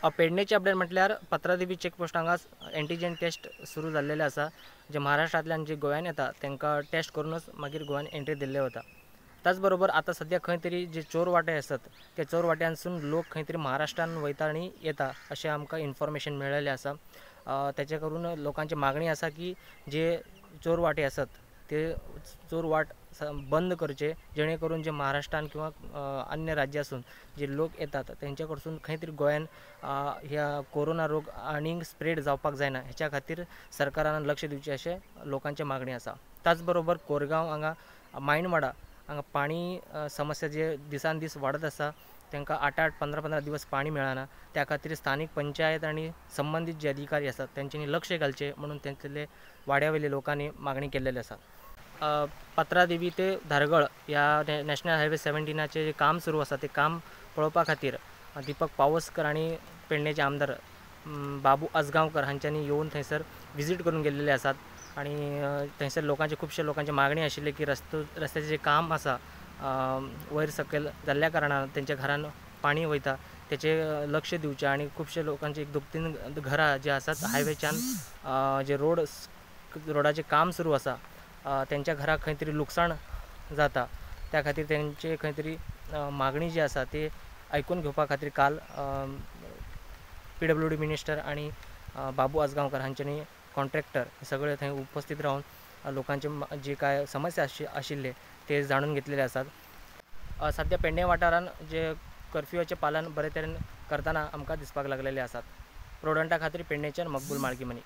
पेडणेचे update म्हटल्यार 15 checkpost हांगा antigen taste सुरू जाल्लेले आसा। जे महाराष्ट्रांतल्यान जे गोंयान येता तांकां टेस्ट करूनच मागीर गोंयान एंट्री दिल्ले वता। त्याच बरोबर आता सध्या खंय तरी जे चोर वाटे आसात त्या चोर वाट्यांसून लोक खंय तरी महाराष्ट्रान वयता आनी येता अशें आमकां इन्फॉर्मेशन मेळिल्लें आसा। तेचे करून लोकांची मागणी आसा की जे चोर वाटे आसात ते चोर वाट बंद करचे, जेणे करून जे महाराष्ट्रान किंवा अन्य राज्यासून जे लोक येतात त्यांच्या कडसून खंय तरी गोंयान ह्या कोरोना रोग आनीक स्प्रेड जावपाक जायना हेच्या खातीर सरकारान लक्ष दिवचें अशें लोकांची मागणी आसा। त्याच बरोबर कोरगांव हांगा मायनवाडा हांगा पाणी समस्या जे दिसान दीस वाडत आसा, तांकां 8-8 15-15 दिवस पाणी मेळना। त्या खातीर स्थानिक पंचायत आनी संबंधीत जे अधिकारी आसात तांच्यांनी लक्ष घालचें म्हणून तेंतले वाड्यावयल्या लोकांनी मागणी केल्लेली आसा। 15 ते धारगळ ह्या नॅशनल हायवे 17चे जे काम सुरू आसा ते काम पळोवपा खातीर दीपक पावसकर आनी पेडणेचे आमदार बाबू आजगांवकर हांच्यांनी येवन थंयसर विजीट करून गेल्लेले आसात। आनी थंयसर खुबशे लोकांची मागणी आशिल्ली की रस्त्याचें जे काम आसा वयर सकयल जाल्ल्या कारणान तेंच्या घरान पाणी वयता तेचे लक्ष दिवचें। आनी खुबशे लोकांची 1-2-3 घरां जी आसात हायवेच्यान जे रोडाचें काम सुरू आसा त्यांच्या घराक खंय तरी लुकसाण जाता, त्या खातीर तेंचे खंय तरी मागणी जी आसा ती आयकून घेवपा खातीर काल PWD मिनिस्टर आनी बाबू आजगांवकर हांच्यांनी कॉन्ट्रॅक्टर सगळे थंय उपस्थित रावन लोकांचे जे काय समस्या आशिल्ले ते जाणून घेतलेले आसात। सध्या पेडणे वाठारान जे कर्फ्यूचे पालन बरे तरेन करतना आमकां दिसपाक लागलेले आसात। प्रोडंटा खातीर पेडणेच्यान मकबूल माळकीमनी।